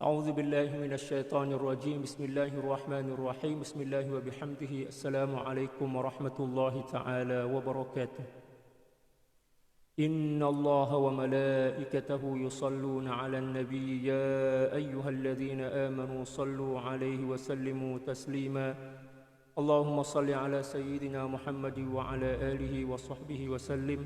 أعوذ بالله من الشيطان الرجيم بسم الله الرحمن الرحيم بسم الله وبحمده السلام عليكم ورحمة الله تعالى وبركاته إن الله وملائكته يصلون على النبي يا أيها الذين آمنوا صلوا عليه وسلموا تسليما اللهم صل على سيدنا محمد وعلى آله وصحبه وسلم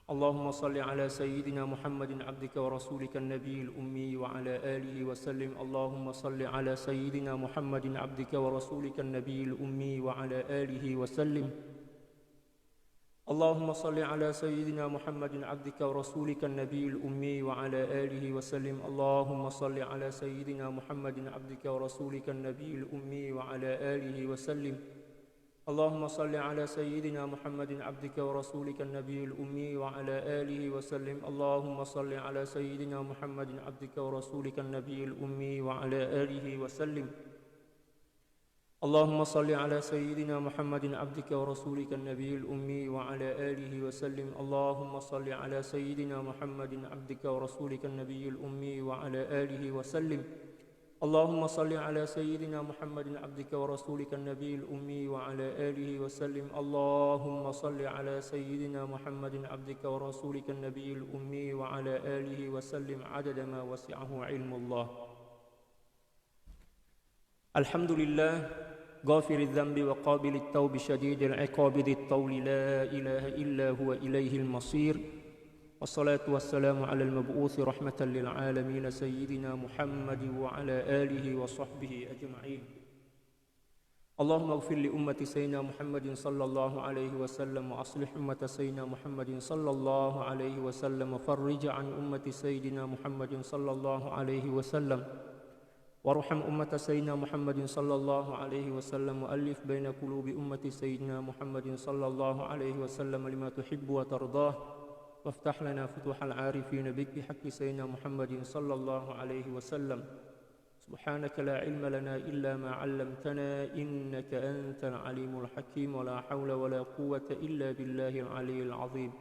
اللهم صل على سيدنا محمد عبدك ورسولك النبي الأمي وعلى آله وسلم اللهم صل على سيدنا محمد عبدك ورسولك النبي الأمي وعلى آله وسلم اللهم صل على سيدنا محمد عبدك ورسولك النبي الأمي وعلى آله وسلم اللهم صل على سيدنا محمد عبدك ورسولك النبي الأمي وعلى آله وسلم اللهم صل على سيدنا محمد عبدك ورسولك النبي الأمي وعلى آله وسلم اللهم صل على سيدنا محمد عبدك ورسولك النبي الأمي وعلى آله وسلم اللهم صل على سيدنا محمد عبدك ورسولك النبي الأمي وعلى آله وسلم اللهم صل على سيدنا محمد عبدك ورسولك النبي الأمي وعلى آله وسلم اللهم صل على سيدنا محمد عبدك ورسولك النبي الأمي وعلى آله وسلم اللهم صل على سيدنا محمد عبدك ورسولك النبي الأمي وعلى آله وسلم عدد ما وسعه علم الله الحمد لله غافر الذنب وقابل التوب شديد العقاب ذي الطول لا إله إلا هو إليه المصير والصلاة والسلام على المبعوث رحمة للعالمين سيدنا محمد وعلى آله وصحبه أجمعين اللهم اغفر لأمة سيدنا محمد صلى الله عليه وسلم وأصلح أمة سيدنا محمد صلى الله عليه وسلم وفرج عن أمة سيدنا محمد صلى الله عليه وسلم وارحم أمة سيدنا محمد صلى الله عليه وسلم وألف بين قلوب أمة سيدنا محمد صلى الله عليه وسلم لما تحب وترضاه وافتح لنا فتوح العارفين بك بحق سيدنا محمد صلى الله عليه وسلم سبحانك لا علم لنا إلا ما علمتنا إنك أنت العليم الحكيم ولا حول ولا قوة إلا بالله العلي العظيم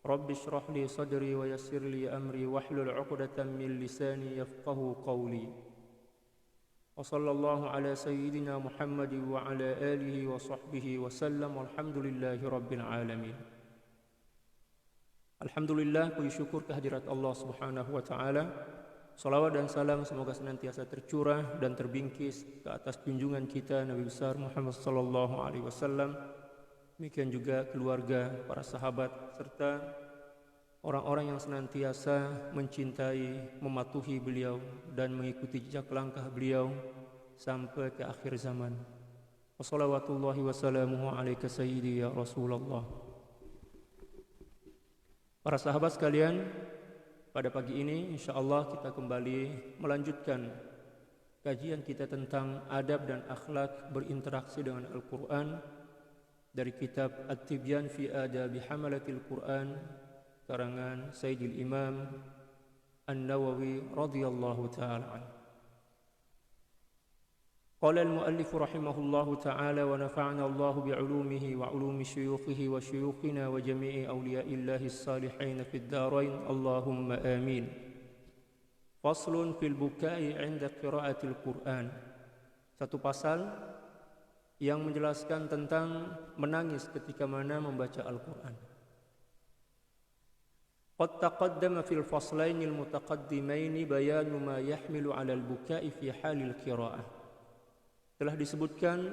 رب اشرح لي صدري ويسر لي أمري واحلل عقدة من لساني يفقه قولي وصلى الله على سيدنا محمد وعلى آله وصحبه وسلم والحمد لله رب العالمين. Alhamdulillah, puji syukur kehadirat Allah Subhanahu wa taala. Salawat dan salam semoga senantiasa tercurah dan terbingkis ke atas junjungan kita Nabi besar Muhammad sallallahu alaihi wasallam. Demikian juga keluarga, para sahabat serta orang-orang yang senantiasa mencintai, mematuhi beliau dan mengikuti jejak langkah beliau sampai ke akhir zaman. Wassalawatullahi wassalamuhu alaika sayyidi ya Rasulullah. Para sahabat sekalian, pada pagi ini insyaallah kita kembali melanjutkan kajian kita tentang adab dan akhlak berinteraksi dengan Al-Quran dari kitab At-Tibyan fi Adabi Hamalatil Quran karangan Sayyidil Imam An-Nawawi radhiyallahu ta'ala anhu. قال المؤلف رحمه الله تعالى ونفعنا الله بعلومه وعلوم شيوخه وشيوخنا وجميع أولياء الله الصالحين في الدارين اللهم آمين. فصل في البكاء عند قراءة القرآن. Satu pasal yang menjelaskan tentang menangis ketika mana membaca Al-Quran. قد تقدم في الفصلين المتقدمين بيان ما يحمل على البكاء في حال القراءة. Telah disebutkan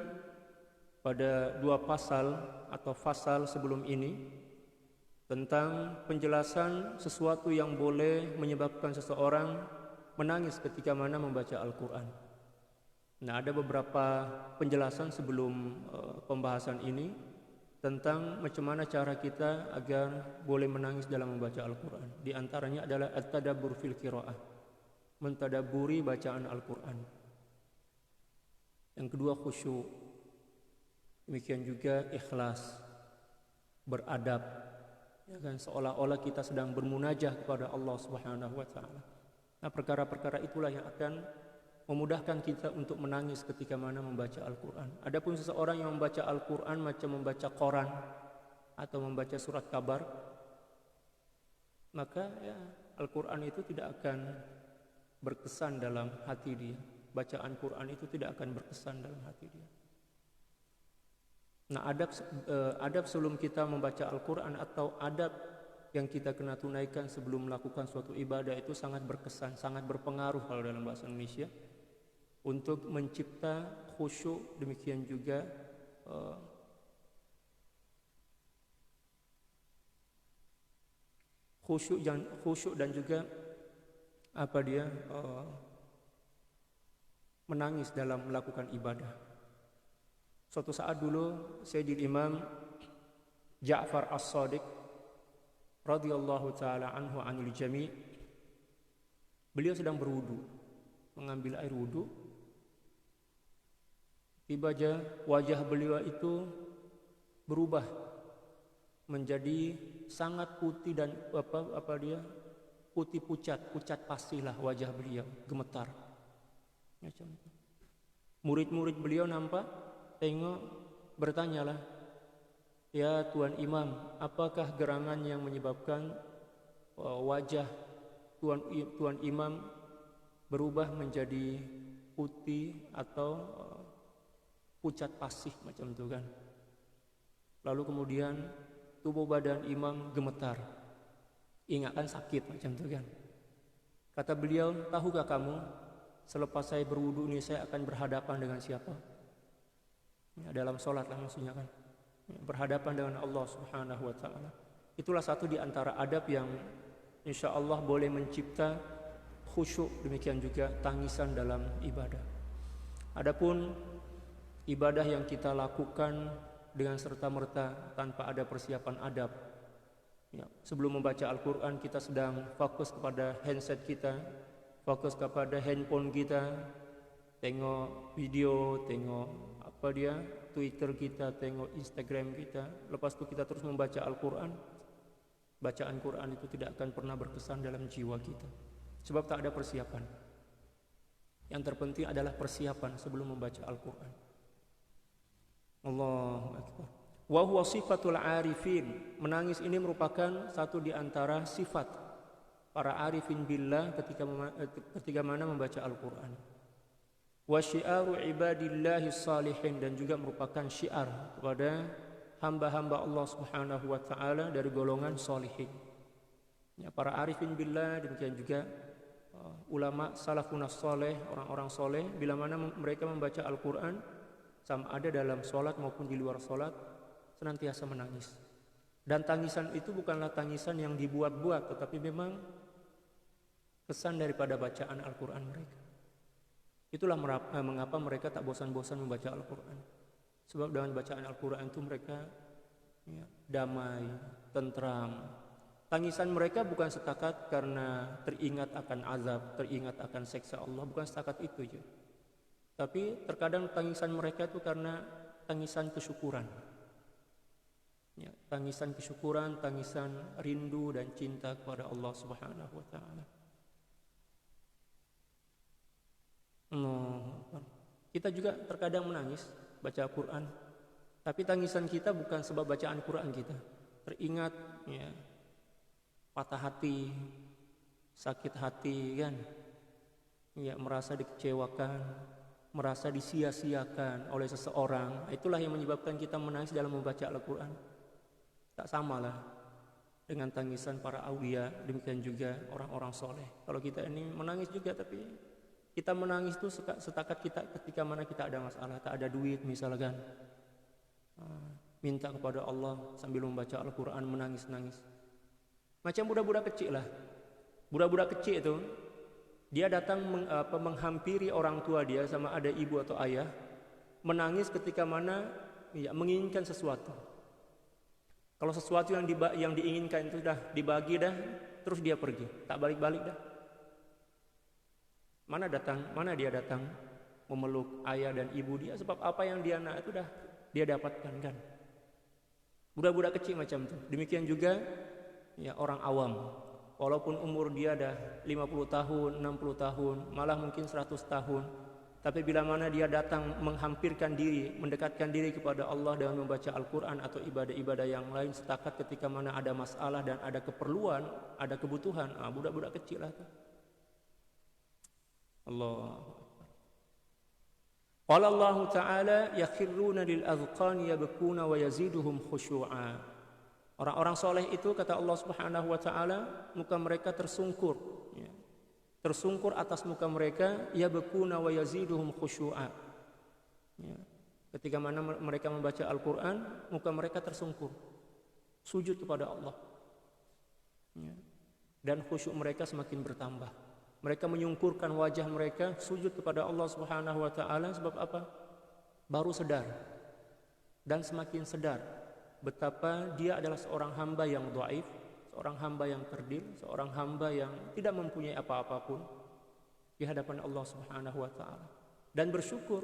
pada dua pasal atau fasal sebelum ini tentang penjelasan sesuatu yang boleh menyebabkan seseorang menangis ketika mana membaca Al-Quran. Nah, ada beberapa penjelasan sebelum pembahasan ini tentang macam mana cara kita agar boleh menangis dalam membaca Al-Quran. Di antaranya adalah at-tadabbur fil qiraah, mentadabburi bacaan Al-Quran. Yang kedua khusyuk. Demikian juga ikhlas, beradab, ya kan, seolah-olah kita sedang bermunajah kepada Allah Subhanahu wa taala. Nah, perkara-perkara itulah yang akan memudahkan kita untuk menangis ketika mana membaca Al-Quran. Adapun seseorang yang membaca Al-Quran macam membaca koran atau membaca surat kabar, maka ya, Al-Quran itu tidak akan berkesan dalam hati dia. Bacaan Quran itu tidak akan berkesan dalam hati dia. Nah, adab sebelum kita membaca Al-Quran atau adab yang kita kena tunaikan sebelum melakukan suatu ibadah itu sangat berkesan, sangat berpengaruh kalau dalam bahasa Indonesia untuk mencipta khusyuk, demikian juga khusyuk dan juga menangis dalam melakukan ibadah. Suatu saat dulu Sayyidil Imam Ja'far As-Shadiq radhiyallahu taala anhu anil jami', beliau sedang berwudu, mengambil air wudu. Tiba aja wajah beliau itu berubah menjadi sangat putih dan putih pucat pasti lah wajah beliau, gemetar. Macam itu. Murid-murid beliau nampak, tengok, bertanyalah, "Ya Tuan Imam, apakah gerangan yang menyebabkan wajah Tuan Imam berubah menjadi putih atau pucat pasih macam itu kan?" Lalu kemudian tubuh badan imam gemetar. Ingat kan sakit macam itu kan. Kata beliau, "Tahukah kamu, selepas saya berwudu ini saya akan berhadapan dengan siapa?" Ya, dalam sholat lah maksudnya kan. Berhadapan dengan Allah Subhanahu wa ta'ala. Itulah satu di antara adab yang insya Allah boleh mencipta khusyuk, demikian juga tangisan dalam ibadah. Adapun ibadah yang kita lakukan dengan serta-merta tanpa ada persiapan adab, ya, sebelum membaca Al-Quran kita sedang fokus kepada handset kita, fokus kepada handphone kita, tengok video, tengok Twitter kita, tengok Instagram kita. Lepas itu kita terus membaca Al-Quran. Bacaan Quran itu tidak akan pernah berkesan dalam jiwa kita, sebab tak ada persiapan. Yang terpenting adalah persiapan sebelum membaca Al-Quran. Allahu Akbar. Wa huwa sifatul arifin. Menangis ini merupakan satu di antara sifat para arifin billah ketika mana membaca Al-Quran. Wa syiaru ibadillahi salihin, dan juga merupakan syiar kepada hamba-hamba Allah Subhanahu wa ta'ala dari golongan salihin. Ya, para arifin billah, demikian juga ulama salafun saleh, orang-orang soleh, bila mana mereka membaca Al-Quran, sama ada dalam solat maupun di luar solat, senantiasa menangis. Dan tangisan itu bukanlah tangisan yang dibuat-buat, tetapi memang kesan daripada bacaan Al-Quran mereka. Itulah mengapa mereka tak bosan-bosan membaca Al-Quran. Sebab dengan bacaan Al-Quran itu mereka damai, tentram. Tangisan mereka bukan setakat karena teringat akan azab, teringat akan siksa Allah, bukan setakat itu je. Tapi terkadang tangisan mereka itu karena tangisan kesyukuran. Ya, tangisan kesyukuran, tangisan rindu dan cinta kepada Allah Subhanahu wa ta'ala. Kita juga terkadang menangis baca Al-Quran, tapi tangisan kita bukan sebab bacaan Quran kita. Teringat ya, patah hati, sakit hati kan, ya, merasa dikecewakan, merasa disia-siakan oleh seseorang. Itulah yang menyebabkan kita menangis dalam membaca Al-Quran. Tak samalah dengan tangisan para aulia, demikian juga orang-orang soleh. Kalau kita ini menangis juga, tapi kita menangis itu setakat kita ketika mana kita ada masalah, tak ada duit misalkan, minta kepada Allah sambil membaca Al-Quran, menangis-nangis. Macam budak-budak kecil lah. Budak-budak kecil itu dia datang menghampiri orang tua dia, sama ada ibu atau ayah, menangis ketika mana ya, menginginkan sesuatu. Kalau sesuatu yang diinginkan itu dah dibagi dah, terus dia pergi, tak balik-balik dah. Mana dia datang memeluk ayah dan ibu dia, sebab apa yang dia nak itu dah dia dapatkan kan. Budak-budak kecil macam itu. Demikian juga ya orang awam. Walaupun umur dia dah 50 tahun, 60 tahun, malah mungkin 100 tahun, tapi bila mana dia datang menghampirkan diri, mendekatkan diri kepada Allah dengan membaca Al-Quran atau ibadah-ibadah yang lain, setakat ketika mana ada masalah dan ada keperluan, ada kebutuhan, budak-budak kecil lah tu. Allah. Qala Allah Ta'ala yakhirruna lil azqani yabkuna wa yaziduhum khusyu'a. Orang-orang soleh itu kata Allah Subhanahu wa taala, muka mereka tersungkur, ya. Tersungkur atas muka mereka, yabkuna wa yaziduhum khusyu'a. Ya. Ketika mana mereka membaca Al-Qur'an, muka mereka tersungkur, sujud kepada Allah. Ya. Dan khusyuk mereka semakin bertambah. Mereka menyungkurkan wajah mereka, sujud kepada Allah Subhanahu wa taala sebab apa? Baru sadar dan semakin sadar betapa dia adalah seorang hamba yang dhaif, seorang hamba yang kerdil, seorang hamba yang tidak mempunyai apa-apapun di hadapan Allah Subhanahu wa taala. Dan bersyukur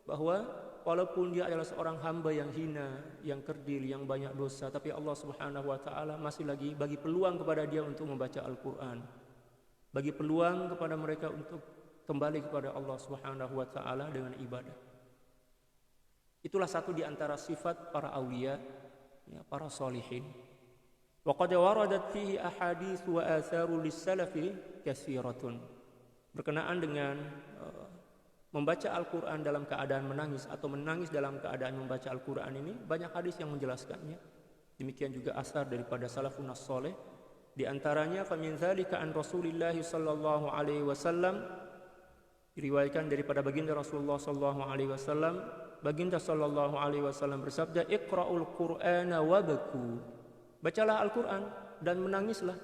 bahwa walaupun dia adalah seorang hamba yang hina, yang kerdil, yang banyak dosa, tapi Allah Subhanahu wa taala masih lagi bagi peluang kepada dia untuk membaca Al-Qur'an. Bagi peluang kepada mereka untuk kembali kepada Allah Subhanahu wa taala dengan ibadah. Itulah satu di antara sifat para aulia, ya, para sholihin. Wa qad waradat fihi ahadits wa atharu lis-salafi katsiratun. Berkenaan dengan membaca Al-Qur'an dalam keadaan menangis atau menangis dalam keadaan membaca Al-Qur'an ini banyak hadis yang menjelaskannya. Demikian juga asar daripada salafun as-salih. Di antaranya famin dzalika an Rasulillah sallallahu alaihi wasallam, diriwayatkan daripada baginda Rasulullah sallallahu alaihi wasallam, baginda sallallahu alaihi wasallam bersabda, "Iqra'ul Qur'ana wabku." Bacalah Al-Qur'an dan menangislah.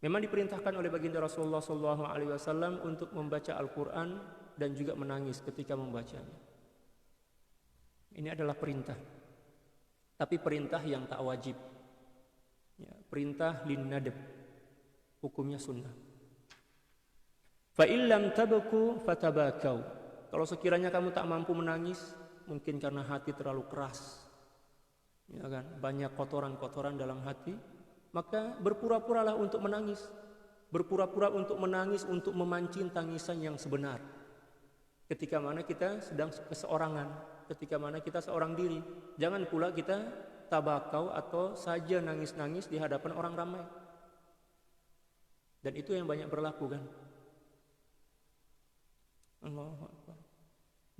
Memang diperintahkan oleh baginda Rasulullah sallallahu alaihi wasallam untuk membaca Al-Qur'an dan juga menangis ketika membacanya. Ini adalah perintah. Tapi perintah yang tak wajib. Ya, perintah lin nadab, hukumnya sunnah. Fa illam tabku fatabakau. Kalau sekiranya kamu tak mampu menangis, mungkin karena hati terlalu keras, ya kan, banyak kotoran-kotoran dalam hati, maka berpura-puralah untuk menangis. Berpura-pura untuk menangis untuk memancing tangisan yang sebenar. Ketika mana kita sedang keseorangan, ketika mana kita seorang diri, jangan pula kita tabakau atau saja nangis-nangis di hadapan orang ramai. Dan itu yang banyak berlaku kan. Allahu Akbar.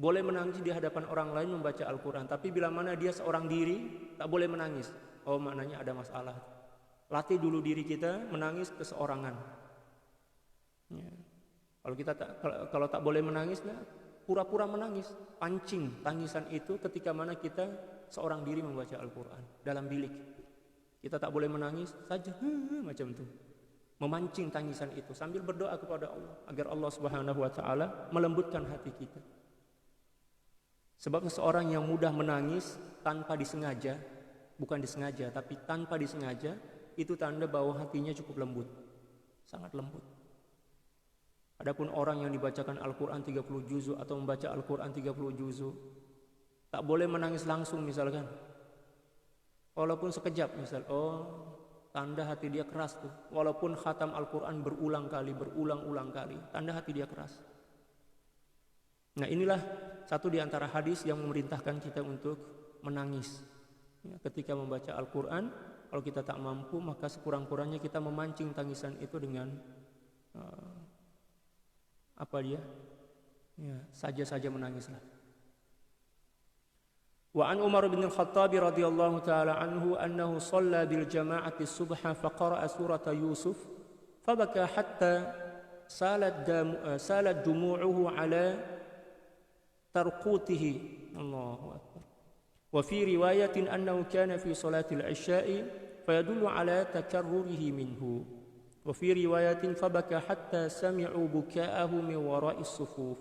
Boleh menangis di hadapan orang lain membaca Al-Quran, tapi bila mana dia seorang diri tak boleh menangis. Oh, maknanya ada masalah. Latih dulu diri kita menangis keseorangan. Ya. Kalau tak boleh menangis, nah, pura-pura menangis, pancing tangisan itu ketika mana kita seorang diri membaca Al-Quran dalam bilik. Kita tak boleh menangis saja macam itu, memancing tangisan itu sambil berdoa kepada Allah agar Allah Subhanahu wa taala melembutkan hati kita. Sebab seseorang yang mudah menangis tanpa disengaja, bukan disengaja tapi tanpa disengaja, itu tanda bahwa hatinya cukup lembut, sangat lembut. Adapun orang yang dibacakan Al-Quran 30 juzuk atau membaca Al-Quran 30 juzuk, tak boleh menangis langsung misalkan. Walaupun sekejap misal, oh tanda hati dia keras tuh. Walaupun khatam Al-Quran berulang kali, tanda hati dia keras. Nah inilah satu di antara hadis yang memerintahkan kita untuk menangis. Ya, ketika membaca Al-Quran, kalau kita tak mampu maka sekurang-kurangnya kita memancing tangisan itu dengan saja menangislah. Wa an Umar bin Al-Khattab radhiyallahu taala anhu annahu shalla bil jama'ati subha fa qara'a surata Yusuf fa baka hatta salat dumu'uhu ala tarqutihi. Allahu akbar. Wa fi riwayatin annahu kana fi salatil isya'i fa yadullu ala takarrurihi minhu. Wa fi riwayatin fa baka hatta sami'u buka'ahu min wara'is sufuf.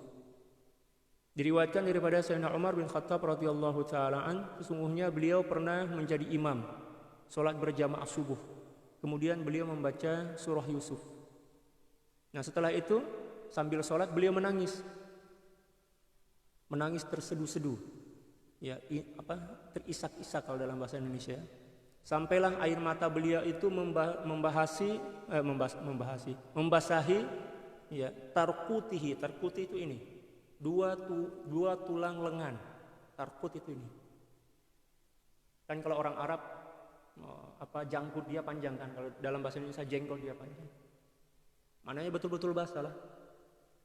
Diriwayatkan daripada Sayyidina Umar bin Khattab radhiyallahu taala an, sesungguhnya beliau pernah menjadi imam salat berjamaah subuh. Kemudian beliau membaca surah Yusuf. Nah, setelah itu sambil salat beliau menangis. Menangis terseduh-seduh. Ya, terisak-isak kalau dalam bahasa Indonesia. Sampailah air mata beliau itu membasahi ya tarqutihi. Tarquti itu ini. Dua tulang lengan, tarkut itu ini. Kan kalau orang Arab jangkut dia panjang kan, kalau dalam bahasa Indonesia jengkol dia panjang. Maknanya betul-betul basah lah.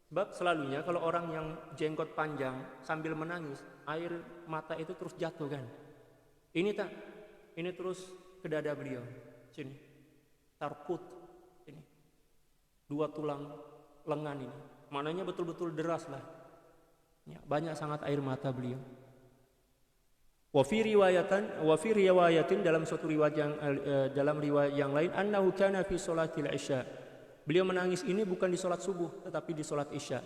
Sebab selalunya kalau orang yang jenggot panjang sambil menangis, air mata itu terus jatuh kan. Ini tak, ini terus ke dada beliau. Sini, tarkut, ini, dua tulang lengan ini. Maknanya betul-betul deras lah. Ya, banyak sangat air mata beliau. Wa fi riwayatin dalam suatu riwayat yang dalam riwayat yang lain annahu kana fi sholatil isya. Beliau menangis ini bukan di salat subuh tetapi di salat isya.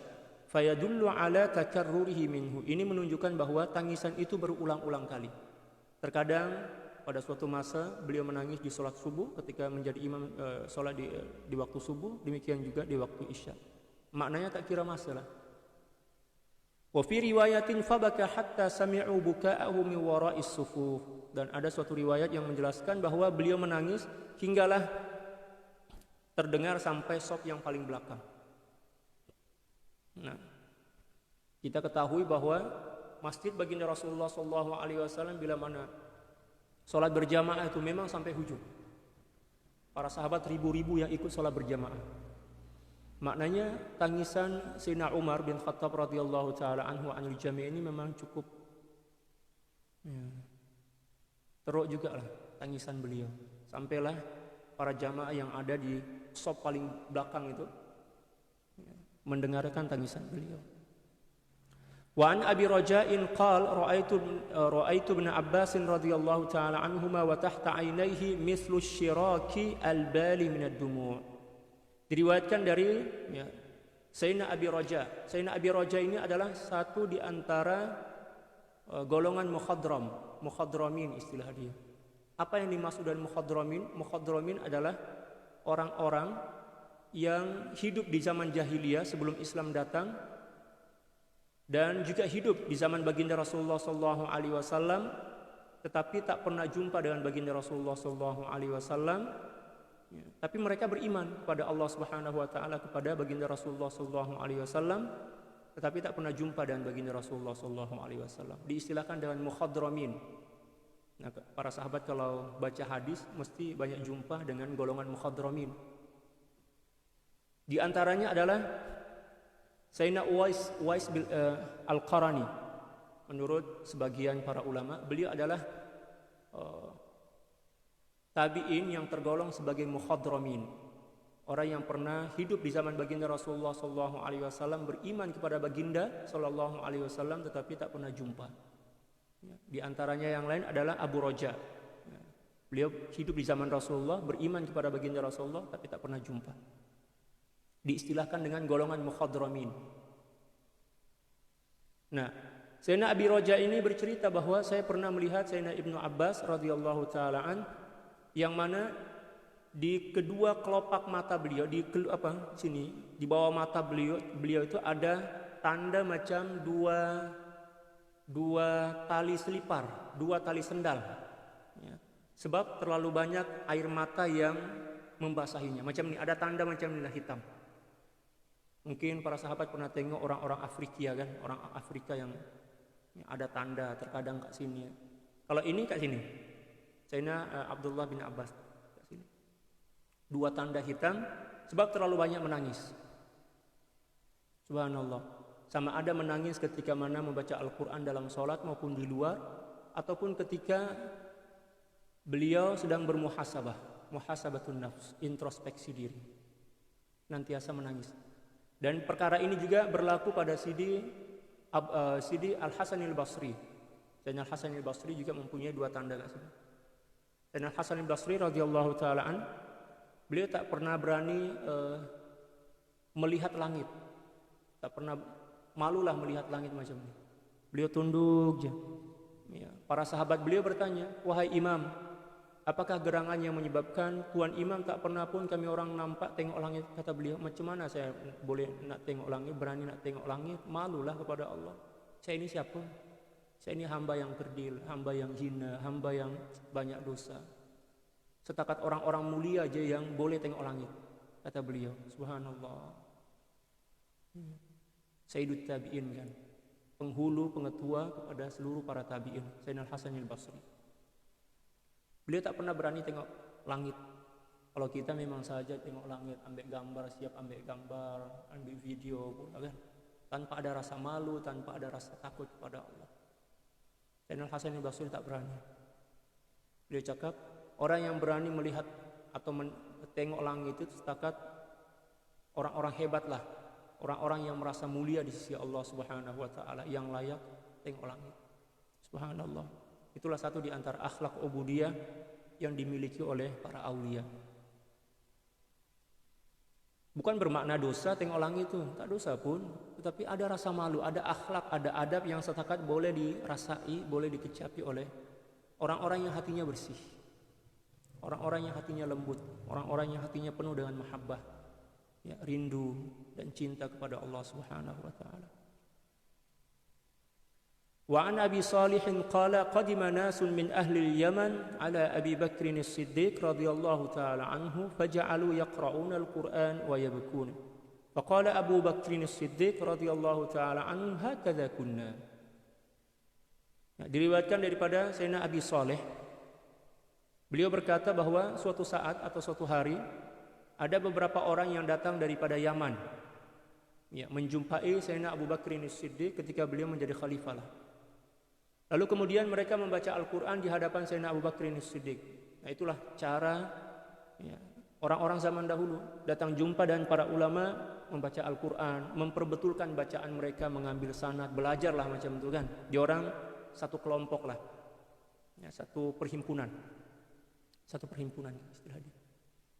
Fayadullu ala takarrurihi minhu. Ini menunjukkan bahwa tangisan itu berulang-ulang kali. Terkadang pada suatu masa beliau menangis di salat subuh ketika menjadi imam salat di waktu subuh, demikian juga di waktu isya. Maknanya tak kira masalah. Wa fi riwayatin fabaka hatta sami'u buka'ahu min wara'is sufuf. Dan ada suatu riwayat yang menjelaskan bahwa beliau menangis hinggalah terdengar sampai saf yang paling belakang. Nah, kita ketahui bahwa masjid baginda Rasulullah SAW bila mana sholat berjamaah itu memang sampai hujung. Para sahabat ribu-ribu yang ikut sholat berjamaah. Maknanya tangisan Sayyidina Umar bin Khattab radhiyallahu taala anhu anil jami' ini memang cukup teruk juga lah tangisan beliau. Sampailah para jamaah yang ada di shaf paling belakang itu mendengarkan tangisan beliau. Wa an Abi Raja'in qala ra'aitu ibn Abbas radhiyallahu taala anhuma wa tahta 'ainaihi mithlu syiraki al-bali min ad-dumu'. Diriwayatkan dari Sayyidina Abi Raja. Sayyidina Abi Raja ini adalah satu di antara golongan mukhadramin istilah dia. Apa yang dimaksud dengan mukhadramin? Mukhadramin adalah orang-orang yang hidup di zaman jahiliyah sebelum Islam datang dan juga hidup di zaman baginda Rasulullah SAW, tetapi tak pernah jumpa dengan baginda Rasulullah SAW. Tapi mereka beriman kepada Allah Subhanahu Wa Taala, kepada baginda Rasulullah SAW, tetapi tak pernah jumpa dengan baginda Rasulullah SAW. Diistilahkan dengan mukhadramin. Nah, para sahabat kalau baca hadis mesti banyak jumpa dengan golongan mukhadramin. Di antaranya adalah Sayyidina Uwais Al-Qarani. Menurut sebagian para ulama, beliau adalah tabi'in yang tergolong sebagai mukhadramin. Orang yang pernah hidup di zaman baginda Rasulullah SAW, beriman kepada baginda SAW, tetapi tak pernah jumpa. Di antaranya yang lain adalah Abu Raja. Beliau hidup di zaman Rasulullah, beriman kepada baginda Rasulullah, tapi tak pernah jumpa. Diistilahkan dengan golongan mukhadramin. Nah, Sayyidina Abi Raja ini bercerita bahwa saya pernah melihat Sayyidina Ibnu Abbas radhiyallahu taala an, yang mana di kedua kelopak mata beliau, di bawah mata beliau itu ada tanda macam dua tali selipar, dua tali sendal. Ya. Sebab terlalu banyak air mata yang membasahinya. Macam ini, ada tanda macam ini hitam. Mungkin para sahabat pernah tengok orang-orang Afrika kan, orang Afrika yang ada tanda terkadang kat sini. Kalau ini kat sini, Sayyidina Abdullah bin Abbas kat sini. Dua tanda hitam, sebab terlalu banyak menangis. Subhanallah. Sama ada menangis ketika mana membaca Al-Quran dalam sholat maupun di luar, ataupun ketika beliau sedang muhasabatun nafs, introspeksi diri, nantiasa menangis. Dan perkara ini juga berlaku pada Sidi Al-Hasan Al-Basri. Dan Al-Hasan Al-Basri juga mempunyai dua tanda kat sini. Dan Al-Hasan Al-Basri radhiyallahu taala an, beliau tak pernah berani melihat langit. Tak pernah, malulah melihat langit macam ini. Beliau tunduk je. Ya. Para sahabat beliau bertanya, "Wahai imam, apakah gerangan yang menyebabkan Tuan Imam tak pernah pun kami orang nampak tengok langit?" Kata beliau, "Macam mana saya boleh nak tengok langit, berani nak tengok langit? Malulah kepada Allah. Saya ini siapa? Saya ini hamba yang kerdil, hamba yang hina, hamba yang banyak dosa. Setakat orang-orang mulia aja yang boleh tengok langit." Kata beliau, subhanallah. Sayyidut Tabi'in kan, penghulu, pengetua kepada seluruh para tabi'in, Sayyidina Al-Hasan Al-Basri. Beliau tak pernah berani tengok langit. Kalau kita memang saja tengok langit, ambil gambar, siap ambil gambar, ambil video pula kan, tanpa ada rasa malu, tanpa ada rasa takut kepada Allah. Sayyidina Hasan al-Basri tak berani. Beliau cakap, orang yang berani melihat atau tengok langit itu setakat orang-orang hebat lah, orang-orang yang merasa mulia di sisi Allah Subhanahu wa taala yang layak tengok langit. Subhanallah. Itulah satu di antara akhlak ubudiyah yang dimiliki oleh para aulia. Bukan bermakna dosa tengok langit itu, tak dosa pun, tetapi ada rasa malu, ada akhlak, ada adab yang setakat boleh dirasai, boleh dikecapi oleh orang-orang yang hatinya bersih, orang-orang yang hatinya lembut, orang-orang yang hatinya penuh dengan mahabbah, ya, rindu dan cinta kepada Allah Subhanahu wa taala. Wa an Abi Salih qala qadima nasun min ahli al-Yaman ala Abi Bakr as-Siddiq radhiyallahu ta'ala anhu faja'alu yaqra'una al-Qur'an wa yabkun. Faqala Abu Bakr as-Siddiq radhiyallahu ta'ala anhu hakadha kunna. Diriwayatkan daripada Sayyidina Abi Salih, beliau berkata bahwa suatu saat atau suatu hari ada beberapa orang yang datang daripada Yaman, ya, menjumpai Sayyidina Abu Bakr as-Siddiq ketika beliau menjadi khalifah lah. Lalu kemudian mereka membaca Al-Quran di hadapan Sayyidina Abu Bakr as-Siddiq. Nah, itulah cara, ya, orang-orang zaman dahulu datang jumpa dan para ulama membaca Al-Quran, memperbetulkan bacaan mereka, mengambil sanad, belajarlah macam itu kan. Di orang satu kelompok lah, ya, satu perhimpunan istilahnya.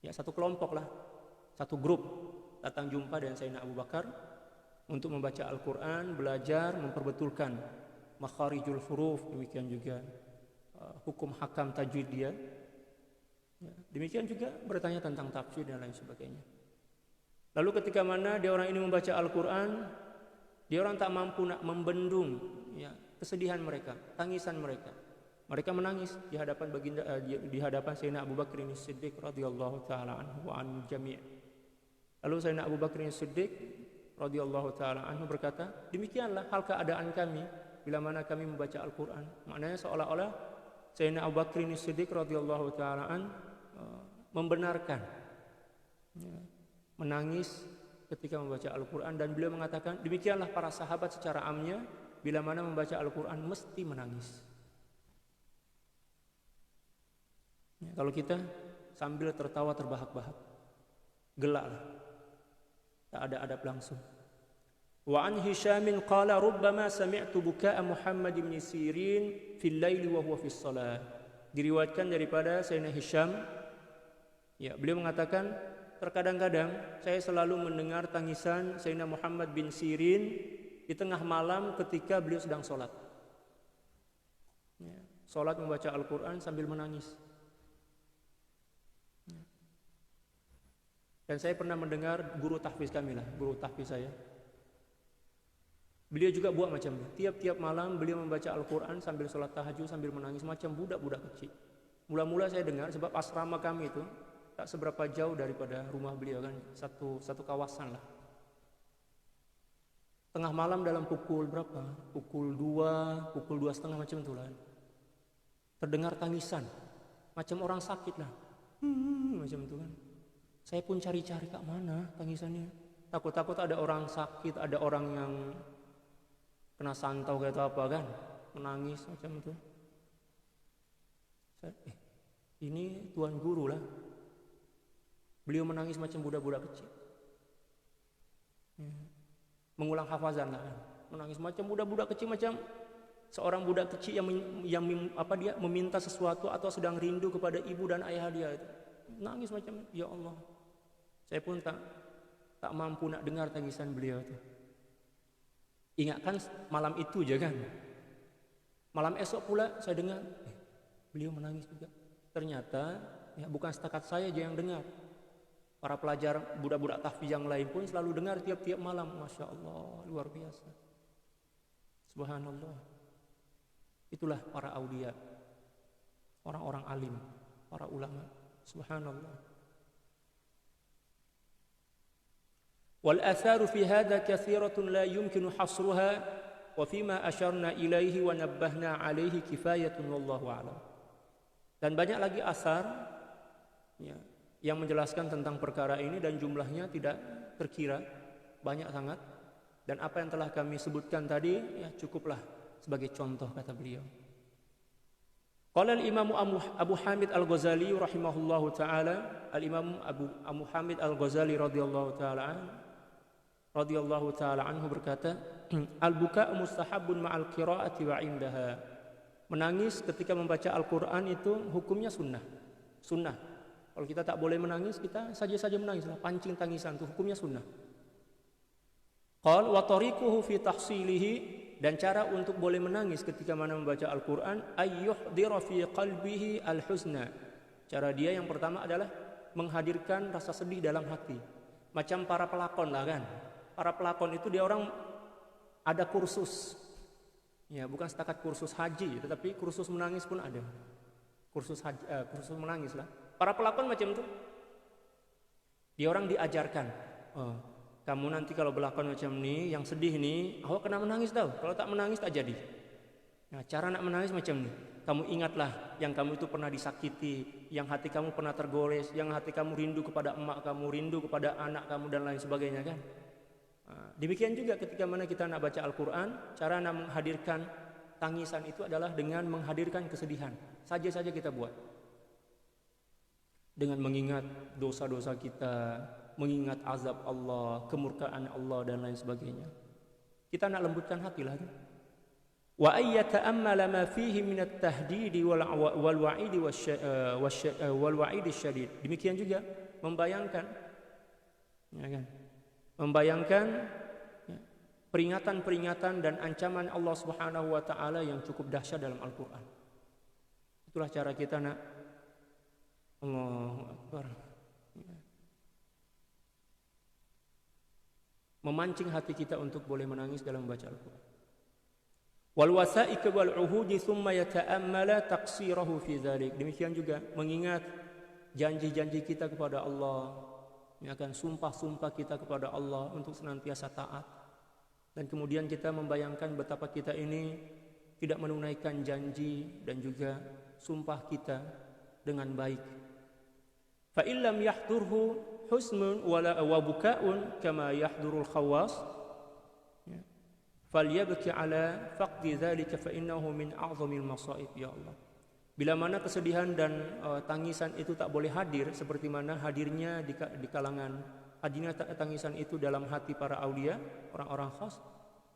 Ya, satu kelompok lah, satu grup datang jumpa dengan Sayyidina Abu Bakar untuk membaca Al-Quran, belajar, memperbetulkan makharijul huruf, demikian juga hukum hakam tajwid dia. Ya, demikian juga bertanya tentang tafsir dan lain sebagainya. Lalu ketika mana dia orang ini membaca Al-Quran, dia orang tak mampu nak membendung, ya, kesedihan mereka, tangisan mereka. Mereka menangis di hadapan baginda, di hadapan Sayyidina Abu Bakr as-Siddiq radhiyallahu taala anhu wa an jami'. Lalu Sayyidina Abu Bakr as-Siddiq radhiyallahu taala anhu berkata, demikianlah hal keadaan kami bila mana kami membaca Al-Quran. Maknanya seolah-olah Sayyidina Abu Bakr as-Siddiq radhiyallahu taala an membenarkan, ya, menangis ketika membaca Al-Quran, dan beliau mengatakan demikianlah para sahabat secara amnya bila mana membaca Al-Quran mesti menangis. Ya, kalau kita sambil tertawa terbahak-bahak, gelak lah, tak ada adab langsung. Wa an Hisham qala rubbama sami'tu buka'a Muhammad bin Sirin fil laili wa huwa fis shalah. Diriwayatkan daripada Sayyidina Hisham, ya, beliau mengatakan terkadang-kadang saya selalu mendengar tangisan Sayyidina Muhammad bin Sirin di tengah malam ketika beliau sedang sholat. Ya, sholat membaca Al-Quran sambil menangis. Ya. Dan saya pernah mendengar guru tahfiz kami lah, guru tahfiz saya. Beliau juga buat macam itu. Tiap-tiap malam beliau membaca Al-Quran sambil sholat tahajud, sambil menangis macam budak-budak kecil. Mula-mula saya dengar, sebab asrama kami itu tak seberapa jauh daripada rumah beliau kan, satu kawasan lah. Tengah malam dalam pukul berapa? Pukul 2:30 macam itu lah. Terdengar tangisan, macam orang sakit lah. Macam itu kan. Saya pun cari-cari kak mana tangisannya. Takut-takut ada orang sakit, ada orang yang kena santau kayak apa kan, menangis macam itu. Ini tuan guru lah, beliau menangis macam budak-budak kecil, mengulang hafazan lah kan. Menangis macam budak-budak kecil, macam seorang budak kecil yang meminta sesuatu atau sedang rindu kepada ibu dan ayah dia itu. Nangis macam, ya Allah, saya pun tak mampu nak dengar tangisan beliau itu. Ingatkan malam itu je kan. Malam esok pula saya dengar beliau menangis juga. Ternyata ya, bukan setakat saya aja yang dengar. Para pelajar budak-budak tahfiz yang lain pun selalu dengar tiap-tiap malam. Masya Allah, luar biasa. Subhanallah. Itulah para aulia, orang-orang alim, para ulama. Subhanallah. والآثار في هذا كثيرة لا يمكن حصرها وفيما أشرنا إليه ونبهنا عليه كفاية والله أعلم. Dan banyak lagi asar, ya, yang menjelaskan tentang perkara ini dan jumlahnya tidak terkira, banyak sangat. Dan apa yang telah kami sebutkan tadi ya cukuplah sebagai contoh, kata beliau. Qala al-Imam Abu Hamid Al-Ghazali rahimahullahu taala, al-Imam Abu Hamid Al-Ghazali radhiyallahu taala anhu berkata, al-buka'u mustahabun ma'al qira'ati wa 'indaha. Menangis ketika membaca Al-Qur'an itu hukumnya sunnah. Sunnah. Kalau kita tak boleh menangis, kita saja menangis, pancing tangisan itu hukumnya sunnah. Qal wa tariquhu fi tahsilihi, dan cara untuk boleh menangis ketika mana membaca Al-Qur'an ayyuhdira fi qalbihi al-huzna. Cara dia yang pertama adalah menghadirkan rasa sedih dalam hati. Macam para pelakon lah kan. Para pelakon itu dia orang ada kursus. Ya, bukan setakat kursus haji, tetapi kursus menangis pun ada. Kursus menangis lah. Para pelakon macam itu. Dia orang diajarkan. Oh, kamu nanti kalau berlakon macam ini, yang sedih nih, awak kena menangis tau. Kalau tak menangis tak jadi. Nah, cara nak menangis macam ini. Kamu ingatlah yang kamu itu pernah disakiti, yang hati kamu pernah tergores, yang hati kamu rindu kepada emak kamu, rindu kepada anak kamu dan lain sebagainya kan. Nah, demikian juga ketika mana kita nak baca Al-Quran, cara nak menghadirkan tangisan itu adalah dengan menghadirkan kesedihan. Saja kita buat. Dengan mengingat dosa-dosa kita, mengingat azab Allah, kemurkaan Allah dan lain sebagainya. Kita nak lembutkan hati lah. Wa ayyata'ammala ma fihi min at-tahdid wal wa'id wal wa'id syadid. Demikian juga membayangkan, ya kan? Membayangkan ya, peringatan-peringatan dan ancaman Allah Subhanahu wa taala yang cukup dahsyat dalam Al-Qur'an. Itulah cara kita nak Allahu Akbar. Memancing hati kita untuk boleh menangis dalam membaca Al-Quran. Wal wasa'iq wal uhudi thumma yata'ammala taqsirahu fi dzalik. Demikian juga mengingat janji-janji kita kepada Allah, yang akan sumpah-sumpah kita kepada Allah untuk senantiasa taat. Dan kemudian kita membayangkan betapa kita ini tidak menunaikan janji dan juga sumpah kita dengan baik. Fa illam yahdurhu husnun wa buka'un kama yahdurul khawas falyabki ala faqdi dzalika fa innahu min a'zamil masaib. Ya Allah, bila mana kesedihan dan tangisan itu tak boleh hadir seperti mana hadirnya di kalangan, hadirnya tangisan itu dalam hati para aulia, orang-orang khas,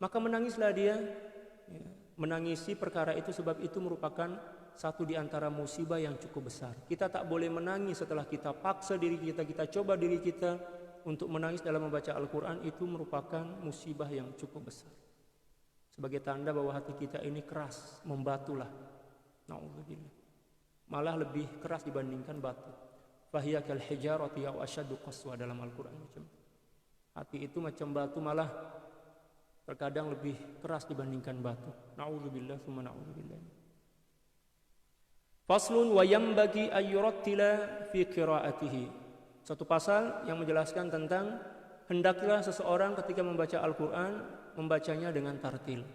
maka menangislah dia, ya, menangisi perkara itu, sebab itu merupakan satu di antara musibah yang cukup besar. Kita tak boleh menangis setelah kita paksa diri kita, kita coba diri kita untuk menangis dalam membaca Al-Quran. Itu merupakan musibah yang cukup besar, sebagai tanda bahwa hati kita ini keras, membatulah. Na'udzubillah. Malah lebih keras dibandingkan batu. Fahiya kal hijarati aw asyaddu qaswa dalam Al-Quran. Hati itu macam batu, malah terkadang lebih keras dibandingkan batu. Na'udzubillah tsumma na'udzubillah. Faslun wa yambagi ayyurattila fi qiraatihi. Satu pasal yang menjelaskan tentang hendaklah seseorang ketika membaca Al-Quran membacanya dengan tartil.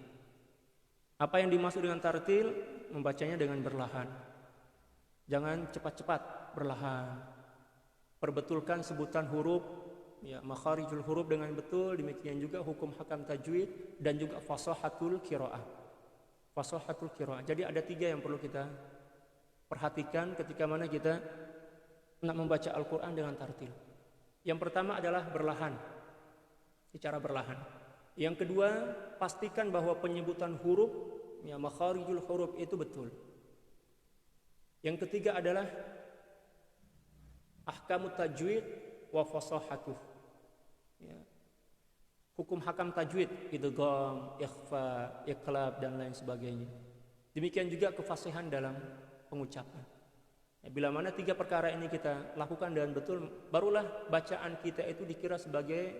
Apa yang dimaksud dengan tartil? Membacanya dengan berlahan. Jangan cepat-cepat, berlahan. Perbetulkan sebutan huruf, ya, makharijul huruf dengan betul. Demikian juga hukum hakam tajwid dan juga fasahatul qiraah. Fasahatul qiraah. Jadi ada 3 yang perlu kita perhatikan ketika mana kita nak membaca Al-Quran dengan tartil. Yang pertama adalah berlahan, secara berlahan. Yang kedua, pastikan bahwa penyebutan huruf, ya, makharijul huruf itu betul. Yang ketiga adalah ahkamut tajwid wa fasahatuh, ya, hukum hakam tajwid, idgham, ikhfa, iqlab dan lain sebagainya. Demikian juga kefasihan dalam pengucapan. Ya, bila mana 3 perkara ini kita lakukan dengan betul, barulah bacaan kita itu dikira sebagai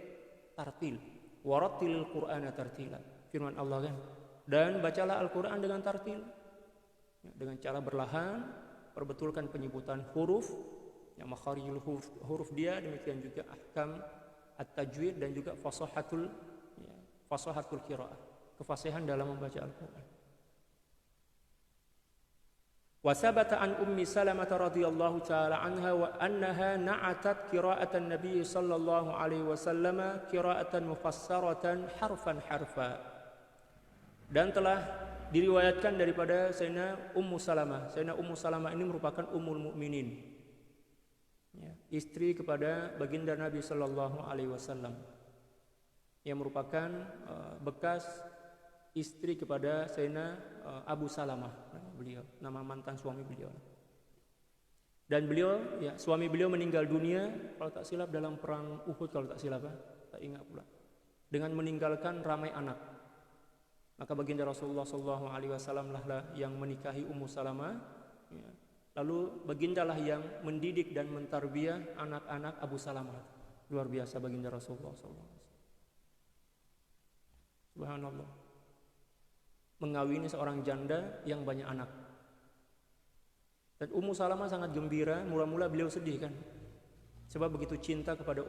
tartil. Warattilil Qur'ana tartila. Firman Allah kan. Dan bacalah Al-Quran dengan tartil, ya, dengan cara berlahan, perbetulkan penyebutan huruf, ya, makharijul huruf dia, demikian juga ahkam at-tajwid dan juga fasahatul, ya, fasahatul qiraah, kefasihan dalam membaca Al-Quran. Wa sabata an Ummi Salamah radhiyallahu taala anha wa annaha na'atat qira'atan Nabi sallallahu alaihi wasallam qira'atan mufassaratan harfan harfa. Dan telah diriwayatkan daripada Sayyidina Ummu Salamah. Sayyidina Ummu Salamah ini merupakan ummul mukminin. Ya, istri kepada baginda Nabi sallallahu alaihi wasallam. Yang merupakan bekas istri kepada Sayyidina Abu Salamah, nama mantan suami beliau. Dan beliau, ya, suami beliau meninggal dunia kalau tak silap dalam perang Uhud, kalau tak silap, tak ingat pula, dengan meninggalkan ramai anak. Maka baginda Rasulullah SAW lah yang menikahi Ummu Salamah, ya. Lalu bagindalah yang mendidik dan mentarbiyah anak-anak Abu Salamah. Luar biasa baginda Rasulullah SAW. Subhanallah. Mengawini seorang janda yang banyak anak. Dan Ummu Salamah sangat gembira. Mula-mula beliau sedih kan, sebab begitu cinta kepada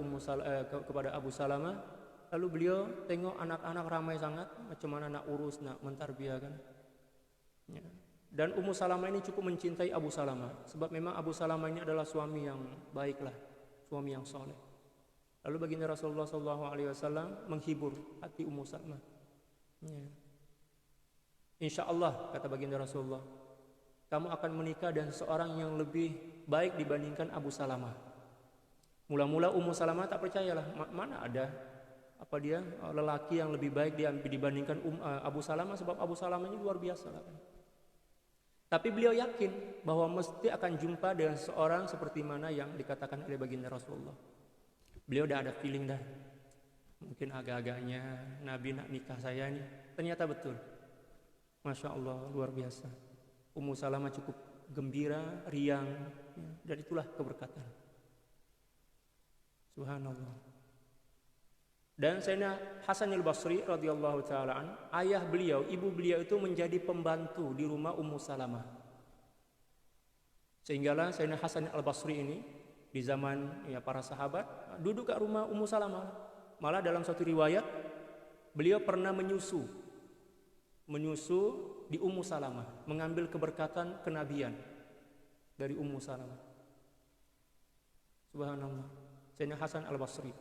kepada Abu Salamah. Lalu beliau tengok anak-anak ramai sangat, macam mana nak urus, nak mentarbiyah kan. Ya. Dan Ummu Salamah ini cukup mencintai Abu Salamah, sebab memang Abu Salamah ini adalah suami yang baiklah, suami yang soleh. Lalu baginda Rasulullah SAW menghibur hati Ummu Salamah. Ya. Insya Allah, kata baginda Rasulullah, kamu akan menikah dengan seorang yang lebih baik dibandingkan Abu Salamah. Mula-mula Ummu Salamah tak percayalah, mana ada apa dia lelaki yang lebih baik dibandingkan Abu Salamah, sebab Abu Salamah ini luar biasa lah kan. Tapi beliau yakin bahwa mesti akan jumpa dengan seorang seperti mana yang dikatakan oleh baginda Rasulullah. Beliau dah ada feeling dah, mungkin agak-agaknya Nabi nak nikah saya ini. Ternyata betul. Masya Allah, luar biasa. Ummu Salamah cukup gembira, riang, ya, dan itulah keberkatan. Subhanallah. Dan Sayyidina Hasan al-Basri radhiyallahu taala an, ayah beliau, ibu beliau itu menjadi pembantu di rumah Ummu Salamah. Sehinggalah Sayyidina Hasan al-Basri ini di zaman ya para sahabat duduk kat rumah Ummu Salamah. Malah dalam satu riwayat beliau pernah menyusu di Ummu Salamah, mengambil keberkatan kenabian dari Ummu Salamah. Subhanallah. Sayyidina Hasan al-Basri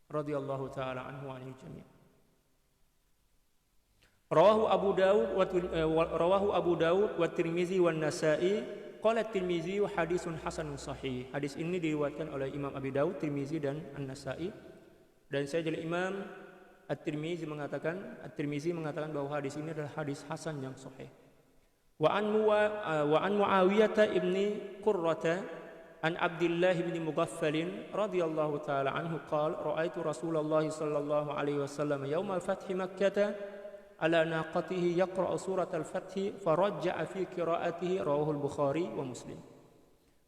radhiyallahu taala anhu wa anil jami'. Rawahu Abu Daud wa Tirmizi wa Nasa'i. Qala Tirmizi hadisun hasanun sahih. Hadis ini diriwayatkan oleh Imam Abi Daud, Tirmizi dan An-Nasa'i. Dan saya jadi Imam At-Tirmizi mengatakan bahwa hadis ini adalah hadis hasan yang sahih. Wa an Muawiyah ibni Qurrata an Abdullah ibn Mughaffal radhiyallahu taala anhu qala ra'aitu Rasulullah sallallahu alaihi wasallam yaum al-fath Makkah ala naqatihi yaqra'u surat al-fath farajja'a fi qira'atihi rawahu al-Bukhari wa Muslim.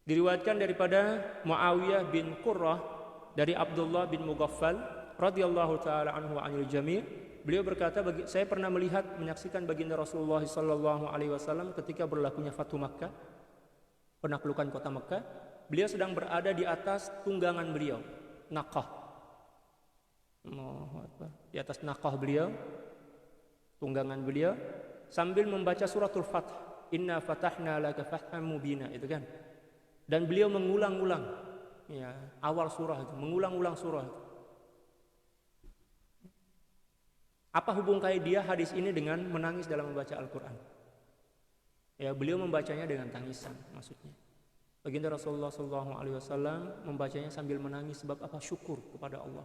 Diriwayatkan daripada Muawiyah bin Qurrah dari Abdullah bin Mughaffal radhiyallahu taala anhu wa anil jami'. Beliau berkata, saya pernah menyaksikan baginda Rasulullah sallallahu alaihi wasallam ketika berlakunya Fathu Makkah, penaklukan kota Makkah. Beliau sedang berada di atas tunggangan beliau, naqah. Di atas naqah beliau, tunggangan beliau, sambil membaca suratul Fath, inna fatahna laka fathan mubina, itu kan. Dan beliau mengulang-ulang ya, awal surah itu, mengulang-ulang surah itu. Apa hubungan dia hadis ini dengan menangis dalam membaca Al-Quran? Ya, beliau membacanya dengan tangisan, maksudnya. Baginda Rasulullah SAW membacanya sambil menangis, sebab apa? Syukur kepada Allah.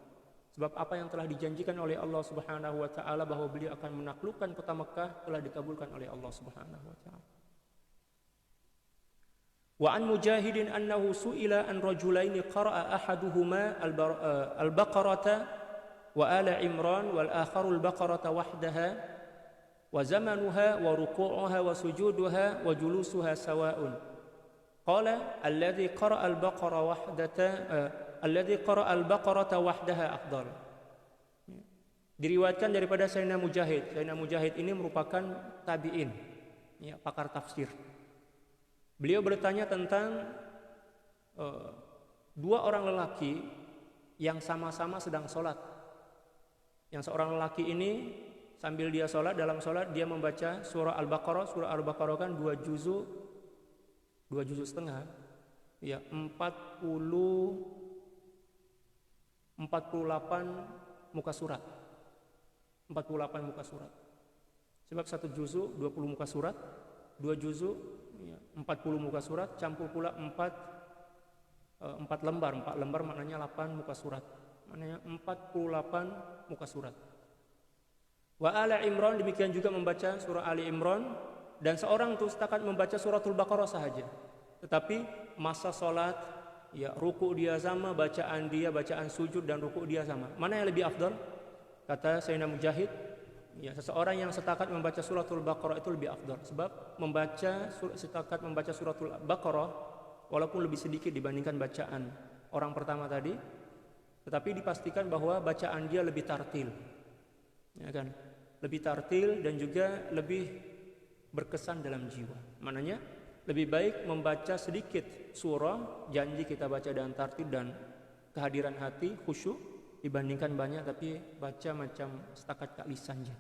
Sebab apa yang telah dijanjikan oleh Allah Subhanahu Wa Taala bahwa beliau akan menaklukkan kota Mekah telah dikabulkan oleh Allah Subhanahu Wa Taala. Wa an Mujahidin annahu su'ila an rajulaini qara'a ahaduhuma al-Baqarata wa ala Imran wal akharu al-Baqarata wahdaha wa zamanuha wa ruku'uha wa sujuduha wa julusuha sawa'un. Qala alladhi qara'a al-Baqarata wahdaha afdal. Diriwayatkan daripada Sayyidina Mujahid. Sayyidina Mujahid ini merupakan tabi'in, ya, pakar tafsir. Beliau bertanya tentang dua orang lelaki yang sama-sama sedang sholat. Yang seorang lelaki ini sambil dia sholat, dalam sholat dia membaca surah Al-Baqarah. Surah Al-Baqarah kan 2 juzuk setengah, ya 48 muka surat. 48 muka surat. Sebab 1 juzuk 20 muka surat, 2 juzuk ya, 40 muka surat, campur pula 4 lembar. 4 lembar maknanya 8 muka surat. Maknanya 48 muka surat. Wa ala Imran, demikian juga membaca surah Ali Imran, dan seorang itu setakat membaca suratul Baqarah sahaja. Tetapi masa salat, ya ruku dia sama, bacaan sujud dan ruku dia sama. Mana yang lebih afdal? Kata Sayyidina Mujahid, ya seseorang yang setakat membaca suratul Baqarah itu lebih afdal. Sebab setakat membaca suratul Baqarah walaupun lebih sedikit dibandingkan bacaan orang pertama tadi, tetapi dipastikan bahwa bacaan dia lebih tartil. Ya kan? Lebih tartil dan juga lebih berkesan dalam jiwa. Maknanya lebih baik membaca sedikit surah, janji kita baca dengan tartil dan kehadiran hati, khusyuk, dibandingkan banyak tapi baca macam setakat kak lisan saja.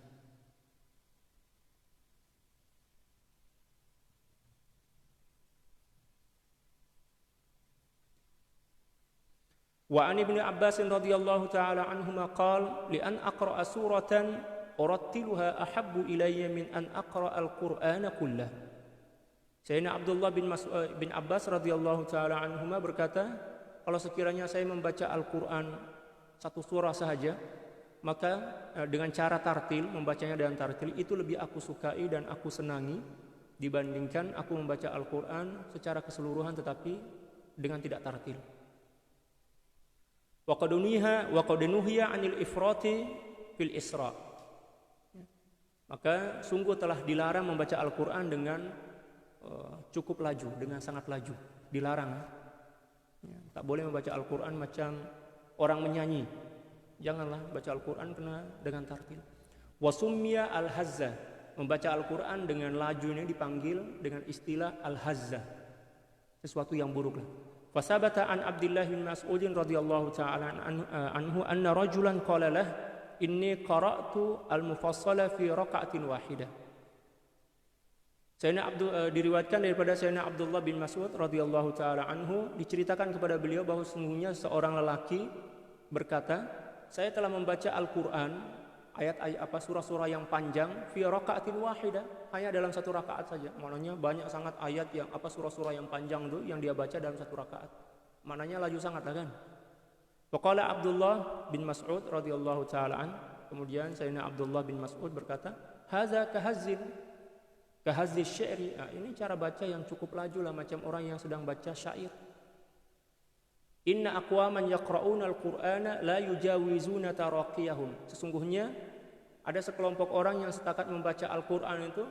Wa an Ibnu Abbas radhiyallahu taala anhuma qala li an aqra'a suratan urattiluha ahabbu ilayya min an aqra'a al-Qur'ana kullah. Sayyidina Abdullah bin Abbas radhiyallahu taala anhuma berkata, kalau sekiranya saya membaca Al-Qur'an satu surah sahaja, maka dengan cara tartil, membacanya dengan tartil itu lebih aku sukai dan aku senangi dibandingkan aku membaca Al-Qur'an secara keseluruhan tetapi dengan tidak tartil. Wa qad nuhiya 'anil ifrati fil Isra. Maka sungguh telah dilarang membaca Al-Qur'an dengan cukup laju, dengan sangat laju, dilarang. Ya, tak boleh membaca Al-Qur'an macam orang menyanyi. Janganlah baca Al-Qur'an kena dengan tartil. Wasummiya al-hazza, membaca Al-Qur'an dengan laju ini dipanggil dengan istilah al-hazza, sesuatu yang buruk lah. Fasabata an Abdullah bin Mas'ud radhiyallahu taala anhu anna rajulan qala lah inni qara'tu al-mufassala fi raka'atin wahidah. Diriwayatkan daripada Sayyidina Abdullah bin Mas'ud radhiyallahu taala anhu, diceritakan kepada beliau bahwa sesungguhnya seorang lelaki berkata, saya telah membaca Al-Qur'an, ayat-ayat surah-surah yang panjang fi raka'atin wahidah, hanya dalam satu rakaat saja. Maknanya banyak sangat ayat yang surah-surah yang panjang itu yang dia baca dalam satu rakaat. Maknanya laju sangat lah kan. Faqala Abdullah bin Mas'ud radhiyallahu taala an, kemudian Sayyidina Abdullah bin Mas'ud berkata, hadza kahazzi syairi, ini cara baca yang cukup laju lah macam orang yang sedang baca syair. Inna aqwaman yaqra'una al-Qur'ana la yujawizuna taraqiyahum. Sesungguhnya ada sekelompok orang yang setakat membaca Al-Qur'an itu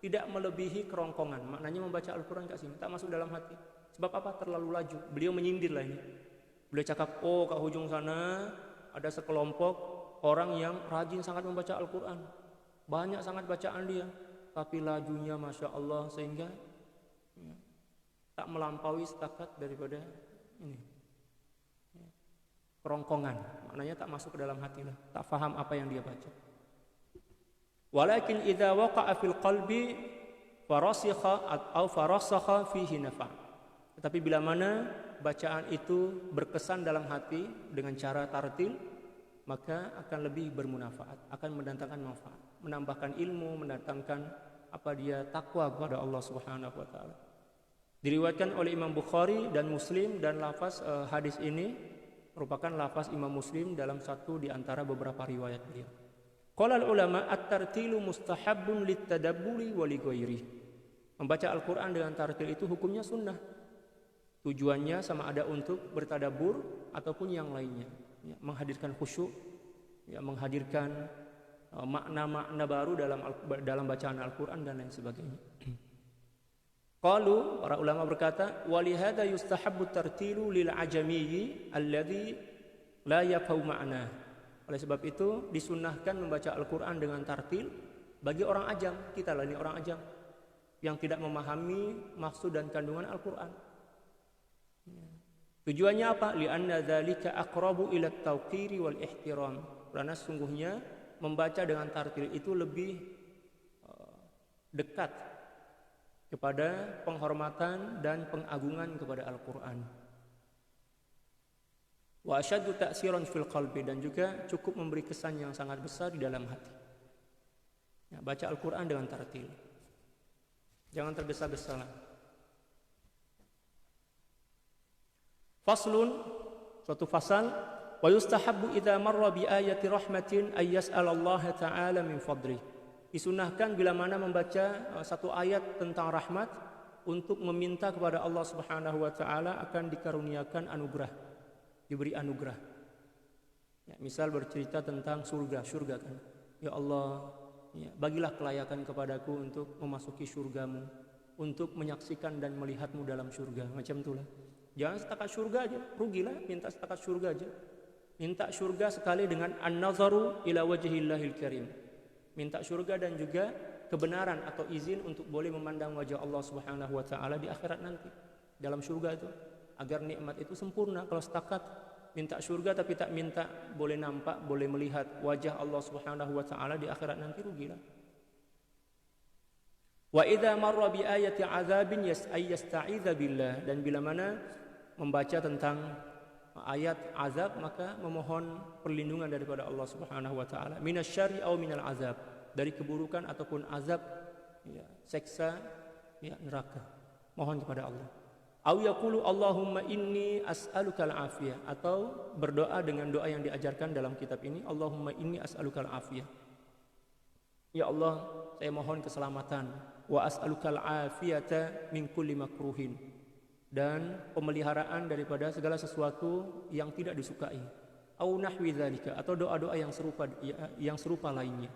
tidak melebihi kerongkongan. Maknanya membaca Al-Qur'an kat sini tak masuk dalam hati. Sebab apa? Terlalu laju. Beliau menyindir lah ini. Beliau cakap, kat hujung sana ada sekelompok orang yang rajin sangat membaca Al-Qur'an. Banyak sangat bacaan dia, tapi lajunya Masya Allah sehingga tak melampaui setakat daripada ini kerongkongan, maknanya tak masuk ke dalam hati lah, tak faham apa yang dia baca. Walakin idza waqa'a fil qalbi farasikha atau farasakha fihi nafa'. Tetapi bila mana bacaan itu berkesan dalam hati dengan cara tartil, maka akan lebih bermanfaat, akan mendatangkan manfaat, menambahkan ilmu, mendatangkan dia takwa kepada Allah Subhanahu wa taala. Diriwayatkan oleh Imam Bukhari dan Muslim, dan lafaz hadis ini merupakan lafaz Imam Muslim dalam satu di antara beberapa riwayat beliau. Qala ulama at-tartilu mustahabbun lit-tadabburi wa li ghairi. Membaca Al-Qur'an dengan tartil itu hukumnya sunnah. Tujuannya sama ada untuk bertadabbur ataupun yang lainnya, ya, menghadirkan khusyuk, ya, menghadirkan makna-makna baru dalam bacaan Al-Qur'an dan lain sebagainya. Qalu, para ulama berkata, walihada yustahabbu tartilu lil ajamiyyi alladhi la yafhamu ma'na. Oleh sebab itu disunnahkan membaca Al-Qur'an dengan tartil bagi orang ajam, kita lah ini orang ajam yang tidak memahami maksud dan kandungan Al-Qur'an. Tujuannya apa? Li'anna dzalika aqrabu ila at-tawqiri wal ihtiram. Karena sungguhnya membaca dengan tartil itu lebih dekat kepada penghormatan dan pengagungan kepada Al-Quran. Wa asyaddu ta'siran fil qalbi, dan juga cukup memberi kesan yang sangat besar di dalam hati. Ya, baca Al-Quran dengan tartil. Jangan tergesa-gesa. Faslun, suatu fasal. Wa yustahabbu idza marra bi ayati rahmatin ay yas'alallaha ta'ala min fadli. Disunahkan bila mana membaca satu ayat tentang rahmat untuk meminta kepada Allah Subhanahu wa taala akan dikaruniakan anugerah, diberi anugerah. Ya, misal bercerita tentang surga kan. Ya Allah, ya, bagilah kelayakan kepadaku untuk memasuki surgamu, untuk menyaksikan dan melihatmu dalam surga. Macam itulah. Jangan setakat surga aja, rugilah minta setakat surga aja. Minta surga sekali dengan an-nazaru ila wajhillahil karim. Minta surga dan juga kebenaran atau izin untuk boleh memandang wajah Allah Subhanahu wa taala di akhirat nanti. Dalam surga itu agar nikmat itu sempurna. Kalau setakat minta surga tapi tak minta boleh nampak, boleh melihat wajah Allah Subhanahu wa taala di akhirat nanti, rugilah. Wa idza marra bi ayati 'adzabin yasta'idza billah, dan bila mana membaca tentang ayat azab maka memohon perlindungan daripada Allah Subhanahu wa taala, minasyarri aw minal azab, dari keburukan ataupun azab, ya, seksa, ya, neraka. Mohon kepada Allah. Aw yaqulu Allahumma inni as'alukal afiyah, atau berdoa dengan doa yang diajarkan dalam kitab ini, Allahumma inni as'alukal afiyah. Ya Allah, saya mohon keselamatan. Wa as'alukal afiyata min kulli makruhin, dan pemeliharaan daripada segala sesuatu yang tidak disukai. Au nahwi dzalika, atau doa-doa yang serupa lainnya.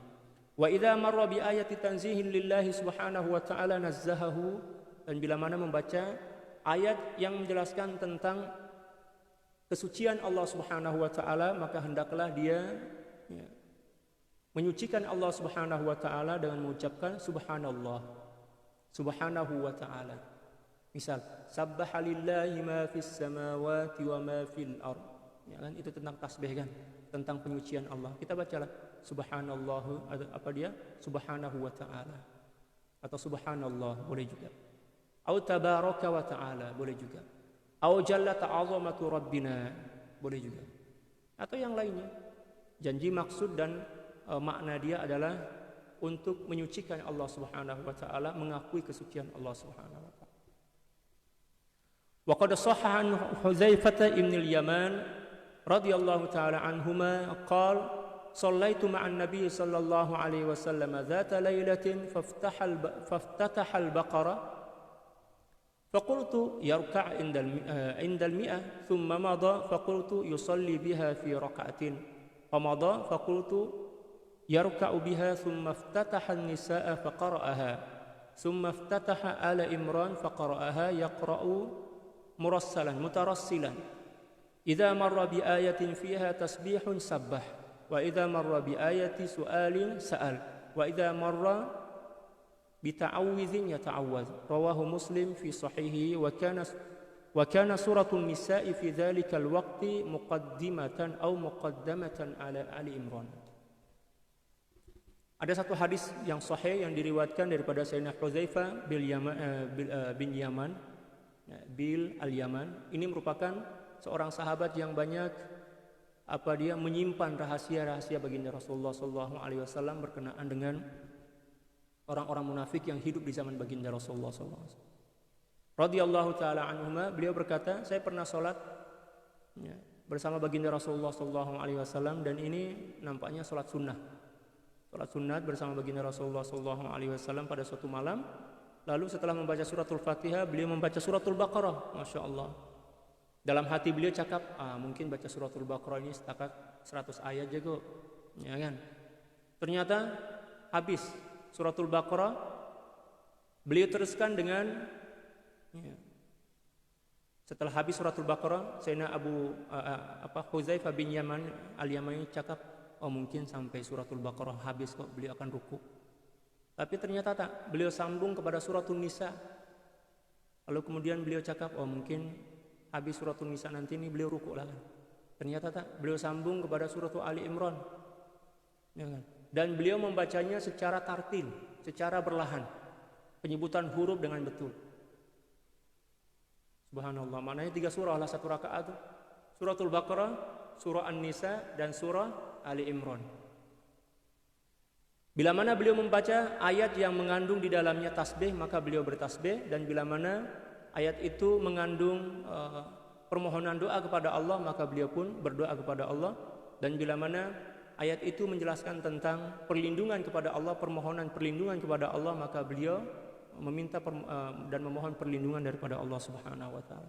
Wa idza marra bi ayati tanzihin lillahi subhanahu wa ta'ala nazzahahu, dan bila mana membaca ayat yang menjelaskan tentang kesucian Allah Subhanahu wa taala, maka hendaklah dia, ya, menyucikan Allah Subhanahu wa taala dengan mengucapkan subhanallah, subhanahu wa taala. Misal, sabbaha lillahi ma fis samawati wa ma fil ard. Ya kan, itu tentang tasbih kan, tentang penyucian Allah. Kita bacalah subhanallah, apa dia? Subhanahu wa ta'ala. Atau subhanallah boleh juga. Au tabaraka wa ta'ala boleh juga. Au jalla ta'azamatu rabbina boleh juga. Atau yang lainnya. Janji, maksud dan makna dia adalah untuk menyucikan Allah Subhanahu wa taala, mengakui kesucian Allah Subhanahu wa taala. Wa qad shahha an Hudzaifah ibn al-Yaman radhiyallahu ta'ala anhuma qala shallaitu ma'an nabiy sallallahu alaihi wasallam dhata lailatin faftataha al-baqara faqultu yarka' inda al-mi'ah thumma madha faqultu yusalli biha fi rak'atin famadha faqultu yarka'u biha thumma iftataha an-nisaa faqara'aha thumma iftataha ala Imran faqara'aha yaqra'u murassalan mutarassilan idza marra bi ayatin fiha tasbihun sabbah wa idza marra bi ayati su'alin sa'al wa idza marra bi ta'awwidhin yata'awwadh. Rawahu Muslim fi sahihi wa kana suratul nisa'i fi dhalika al-waqti muqaddimatan aw muqaddamatan ala Ali Imran. Ada satu hadis yang sahih yang diriwayatkan daripada Sayyidina Hudzaifah bin Yaman bil al-Yaman. Ini merupakan seorang sahabat yang banyak dia menyimpan rahasia-rahasia baginda Rasulullah sallallahu alaihi wasallam berkenaan dengan orang-orang munafik yang hidup di zaman baginda Rasulullah sallallahu alaihi wasallam. Radhiyallahu taala anhuma, beliau berkata, saya pernah salat, ya, bersama baginda Rasulullah sallallahu alaihi wasallam, dan ini nampaknya salat sunnah. Salat sunat bersama baginda Rasulullah sallallahu alaihi wasallam pada suatu malam. Lalu setelah membaca suratul Fatihah, beliau membaca suratul Baqarah. Masya Allah. Dalam hati beliau cakap, mungkin baca suratul Baqarah ini setakat 100 ayat aja kok. Ya kan? Ternyata habis suratul Baqarah, beliau teruskan dengan, ya, setelah habis suratul Baqarah, Sayyidina Hudzaifah bin Yaman al-Yamani cakap, mungkin sampai suratul Baqarah habis kok, beliau akan ruku. Tapi ternyata tak, beliau sambung kepada suratul Nisa. Lalu kemudian beliau cakap, mungkin habis suratul Nisa nanti ini beliau rukuk lah kan. Ternyata tak, beliau sambung kepada suratul Ali Imran. Ya kan? dan beliau membacanya secara tartil, secara berlahan, penyebutan huruf dengan betul. Subhanallah, maknanya 3 surah lah 1 rakaat. Suratul Baqarah, surah An-Nisa, dan surah Ali Imran. Bila mana beliau membaca ayat yang mengandung di dalamnya tasbih, maka beliau bertasbih, dan bila mana ayat itu mengandung permohonan doa kepada Allah, maka beliau pun berdoa kepada Allah. Dan bila mana ayat itu menjelaskan tentang perlindungan kepada Allah, permohonan perlindungan kepada Allah, maka beliau meminta dan memohon perlindungan daripada Allah Subhanahu wa taala.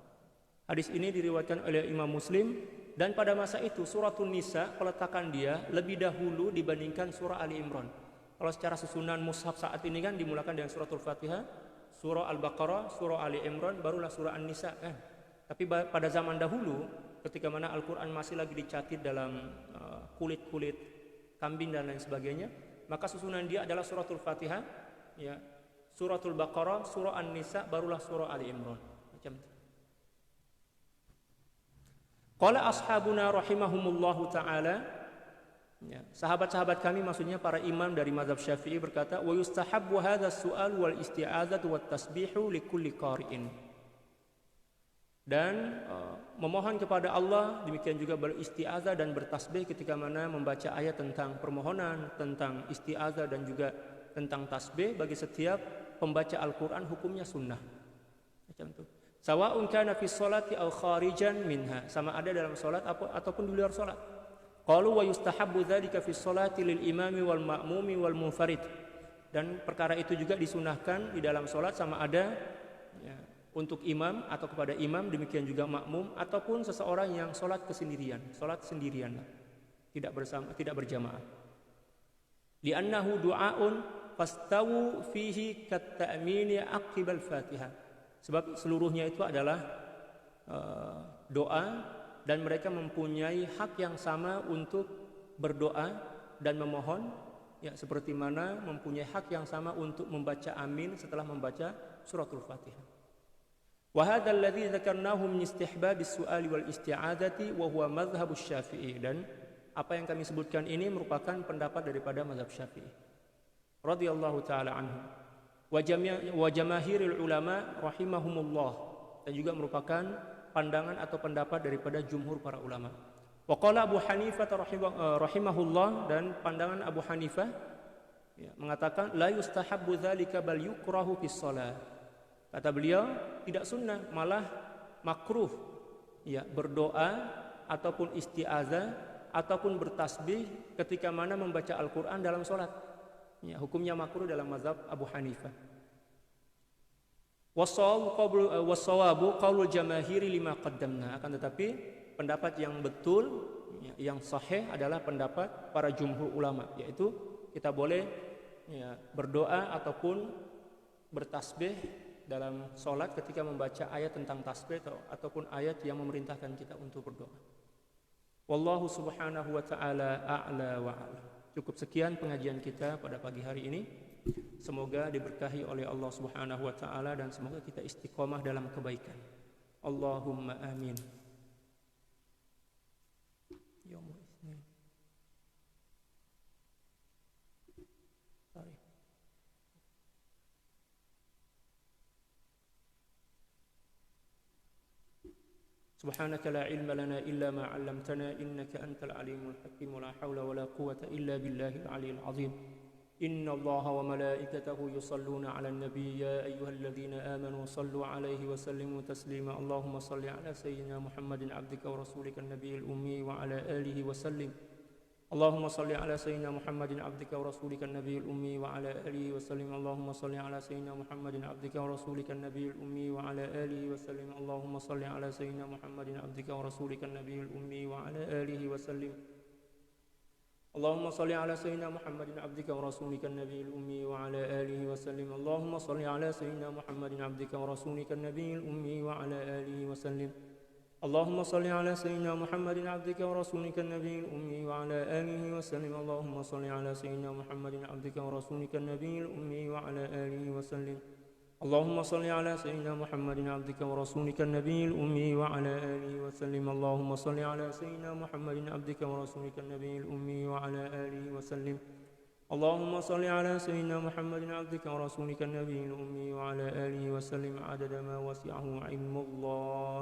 Hadis ini diriwayatkan oleh Imam Muslim, dan pada masa itu suratul Nisa peletakan dia lebih dahulu dibandingkan surah Ali Imran. Kalau secara susunan mushaf saat ini kan dimulakan dengan suratul Fatihah, surah Al-Baqarah, surah Ali Imran, barulah surah An-Nisa kan. Tapi pada zaman dahulu ketika mana Al-Qur'an masih lagi dicatat dalam kulit-kulit kambing dan lain sebagainya, maka susunan dia adalah suratul Fatihah, ya, suratul Baqarah, surah An-Nisa, barulah surah Ali Imran. Macam itu. Qala ashabuna rahimahumullahu ta'ala, ya, sahabat-sahabat kami maksudnya para imam dari mazhab Syafi'i berkata, wa yustahabbu hadha as-su'al wal isti'adzatu wat tasbihu likulli qari'in. Dan memohon kepada Allah, demikian juga beristi'adzah dan bertasbih ketika mana membaca ayat tentang permohonan, tentang isti'adzah dan juga tentang tasbih, bagi setiap pembaca Al-Qur'an hukumnya sunnah. Macam itu. Sawa'un kana fi sholati aw kharijan minha, sama ada dalam salat ataupun di luar salat. Qalu wa yustahabbu dzalika fi sholati lil imami wal ma'mumi wal munfarid. Dan perkara itu juga disunahkan di dalam salat, sama ada ya, untuk imam atau kepada imam, demikian juga makmum ataupun seseorang yang salat kesendirian, salat sendirian, tidak bersama, tidak berjamaah. Li'annahu du'aun fastawu fihi kat ta'mini aqibal Fatihah. Sebab seluruhnya itu adalah doa, dan mereka mempunyai hak yang sama untuk berdoa dan memohon, ya, seperti mana mempunyai hak yang sama untuk membaca amin setelah membaca suratul Fatihah. Wa hadha alladhi dzakarnahu min istihbab as-su'ali wal isti'adzati wa huwa madhhab Syafi'i. Dan apa yang kami sebutkan ini merupakan pendapat daripada mazhab Syafi'i radhiyallahu taala anhu. Wa jamaahirul ulama rahimahumullah, dan juga merupakan pandangan atau pendapat daripada jumhur para ulama. Wa qala Abu Hanifah rahimahullah, dan pandangan Abu Hanifah, ya, mengatakan la yustahabbu dzalika bal yukrahu fis shalah. Kata beliau, tidak sunnah, malah makruh, ya, berdoa ataupun isti'adzah ataupun bertasbih ketika mana membaca Al-Qur'an dalam salat. Ya, hukumnya makruh dalam mazhab Abu Hanifah. Wassawabu qaulul jamaahiri lima qaddamna. Akan tetapi pendapat yang betul, ya, yang sahih adalah pendapat para jumhur ulama, yaitu kita boleh, ya, berdoa ataupun bertasbih dalam salat ketika membaca ayat tentang tasbih ataupun ayat yang memerintahkan kita untuk berdoa. Wallahu subhanahu wa ta'ala a'la wa a'lam. Cukup sekian pengajian kita pada pagi hari ini. Semoga diberkahi oleh Allah Subhanahu wa taala, dan semoga kita istiqomah dalam kebaikan. Allahumma amin. Yaumul Itsnin. Sorry. سبحانك لا علم لنا إلا ما علمتنا إنك أنت العليم الحكيم ولا حول ولا قوة إلا بالله العلي العظيم إن الله وملائكته يصلون على النبي يا أيها الذين آمنوا صلوا عليه وسلموا تسليما اللهم صل على سيدنا محمد عبدك ورسولك النبي الأمي وعلى آله وسلم اللهم صل على سيدنا محمد عبدك ورسولك النبي الأمي وعلى آله وسلم اللهم صل على سيدنا محمد عبدك ورسولك النبي الأمي وعلى آله وسلم اللهم صل على سيدنا محمد عبدك ورسولك النبي الأمي وعلى آله وسلم اللهم صل على سيدنا محمد عبدك ورسولك النبي الأمي وعلى آله وسلم اللهم صل على سيدنا محمد عبدك ورسولك النبي الأمي وعلى آله وسلم اللهم صل على سيدنا محمد عبدك ورسولك النبي الأمي وعلى آله وسلم اللهم صل على سيدنا محمد عبدك ورسولك النبي الأمي وعلى آله وسلم اللهم صل على سيدنا محمد عبدك ورسولك النبي الأمي وعلى آله وسلم اللهم صل على سيدنا محمد عبدك ورسولك النبي الأمي وعلى آله وسلم اللهم صل على سيدنا محمد عبدك ورسولك النبي الأمي وعلى آله وسلم عدد ما وسعه علم الله.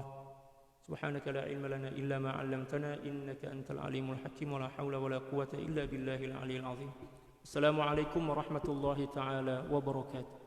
سبحانك لا علم لنا إلا ما علمتنا إنك أنت العليم الحكيم ولا حول ولا قوة إلا بالله العلي العظيم. السلام عليكم ورحمة الله تعالى وبركاته.